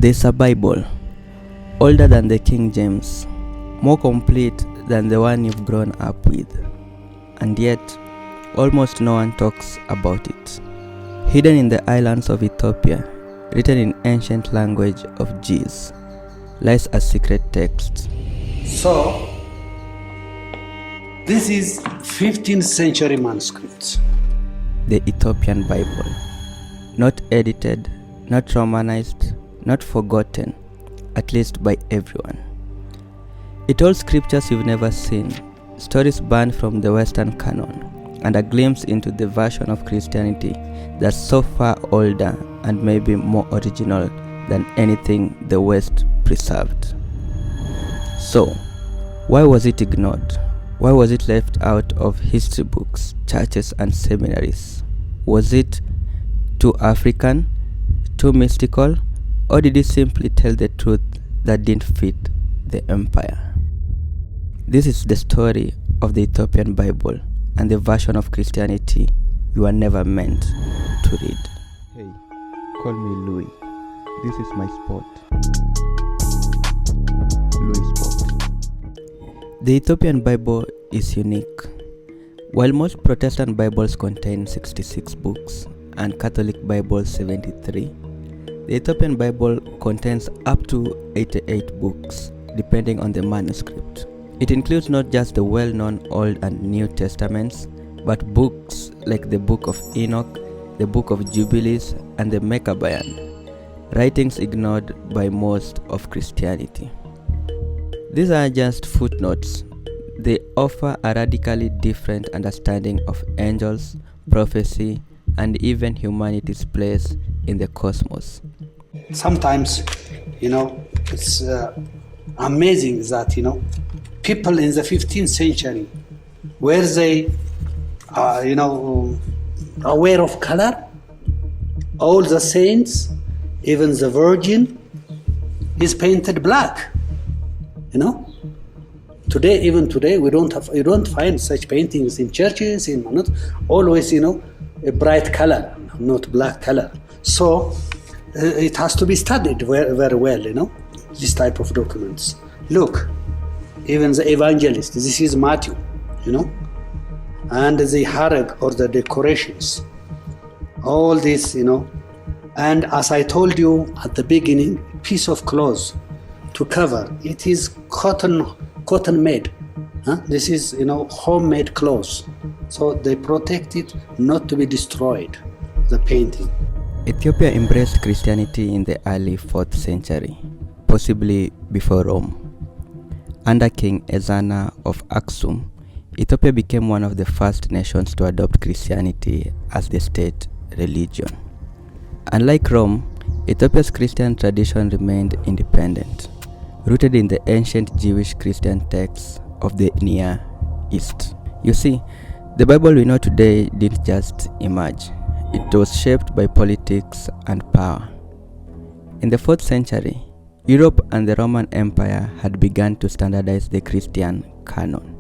There's a Bible, older than the King James, more complete than the one you've grown up with, and yet almost no one talks about it. Hidden in the islands of Ethiopia, written in ancient language of Ge'ez, lies a secret text. So, this is 15th century manuscript. The Ethiopian Bible. Not edited, not Romanized, not forgotten, at least by everyone. It holds scriptures you've never seen, stories banned from the Western canon, and a glimpse into the version of Christianity that's so far older and maybe more original than anything the West preserved. So, why was it ignored? Why was it left out of history books, churches, and seminaries? Was it too African, too mystical, or did it simply tell the truth that didn't fit the empire? This is the story of the Ethiopian Bible and the version of Christianity you were never meant to read. Hey, call me Louis. This is my spot. LuiSpot. The Ethiopian Bible is unique. While most Protestant Bibles contain 66 books and Catholic Bibles 73, the Ethiopian Bible contains up to 88 books, depending on the manuscript. It includes not just the well-known Old and New Testaments, but books like the Book of Enoch, the Book of Jubilees, and the Maccabean, writings ignored by most of Christianity. These are just footnotes. They offer a radically different understanding of angels, prophecy, and even humanity's place in the cosmos. Sometimes, it's amazing that, people in the 15th century, were they, aware of color? All the saints, even the Virgin, is painted black, Even today, you don't find such paintings in churches, not always, a bright color, not black color. So it has to be studied very, very well, this type of documents. Look, even the evangelist, this is Matthew, and the harag or the decorations, all this, and as I told you at the beginning, piece of clothes to cover, it is cotton made. This is, homemade clothes. So they protect it not to be destroyed, the painting. Ethiopia embraced Christianity in the early 4th century, possibly before Rome. Under King Ezana of Aksum, Ethiopia became one of the first nations to adopt Christianity as the state religion. Unlike Rome, Ethiopia's Christian tradition remained independent, rooted in the ancient Jewish Christian texts of the Near East. You see, the Bible we know today didn't just emerge. It was shaped by politics and power. In the 4th century, Europe and the Roman Empire had begun to standardize the Christian canon.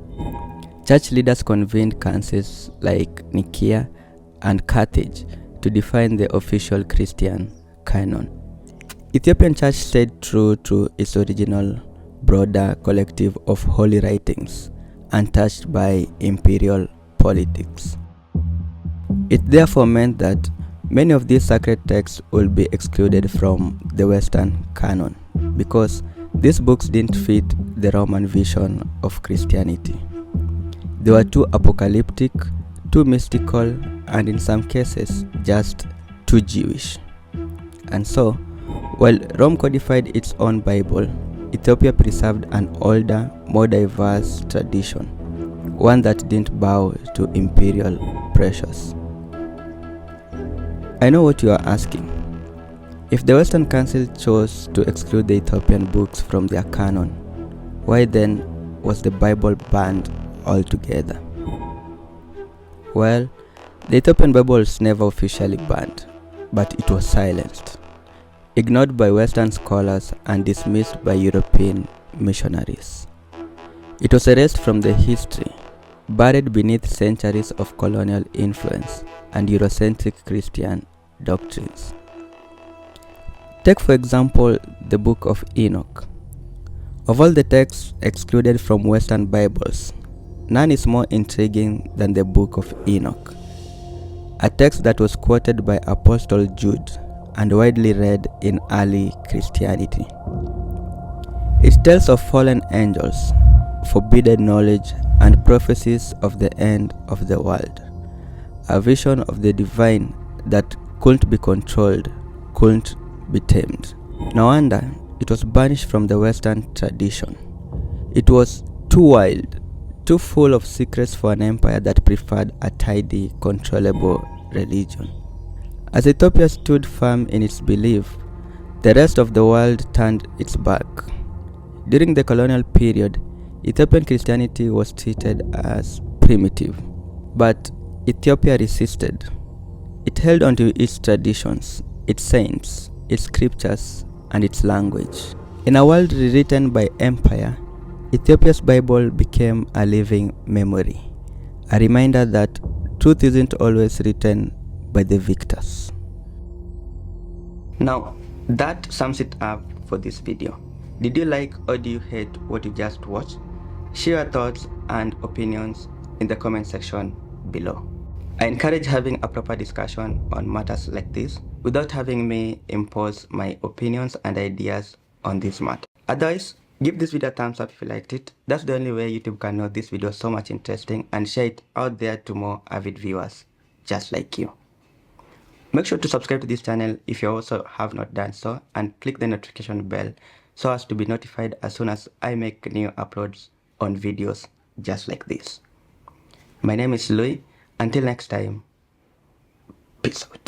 Church leaders convened councils like Nicaea and Carthage to define the official Christian canon. Ethiopian church stayed true to its original, broader collective of holy writings, untouched by imperial politics. It therefore meant that many of these sacred texts will be excluded from the Western canon because these books didn't fit the Roman vision of Christianity. They were too apocalyptic, too mystical, and in some cases just too Jewish. And so, while Rome codified its own Bible, Ethiopia preserved an older, more diverse tradition, one that didn't bow to imperial pressures. I know what you are asking. If the Western Council chose to exclude the Ethiopian books from their canon, why then was the Bible banned altogether? Well, the Ethiopian Bible was never officially banned, but it was silenced, ignored by Western scholars and dismissed by European missionaries. It was erased from the history, buried beneath centuries of colonial influence and Eurocentric Christian doctrines. Take for example the book of Enoch. Of all the texts excluded from Western Bibles, none is more intriguing than the book of Enoch, a text that was quoted by Apostle Jude and widely read in early Christianity. It tells of fallen angels, forbidden knowledge, and prophecies of the end of the world, a vision of the divine that couldn't be controlled, couldn't be tamed. No wonder it was banished from the Western tradition. It was too wild, too full of secrets for an empire that preferred a tidy, controllable religion. As Ethiopia stood firm in its belief, the rest of the world turned its back. During the colonial period, Ethiopian Christianity was treated as primitive, but Ethiopia resisted. It held onto its traditions, its saints, its scriptures, and its language. In a world rewritten by empire, Ethiopia's Bible became a living memory, a reminder that truth isn't always written by the victors. Now, that sums it up for this video. Did you like or do you hate what you just watched? Share your thoughts and opinions in the comment section below. I encourage having a proper discussion on matters like this without having me impose my opinions and ideas on this matter. Otherwise, give this video a thumbs up if you liked it. That's the only way YouTube can know this video is so much interesting and share it out there to more avid viewers just like you. Make sure to subscribe to this channel if you also have not done so, and click the notification bell so as to be notified as soon as I make new uploads on videos just like this. My name is Louis. Until next time, peace out.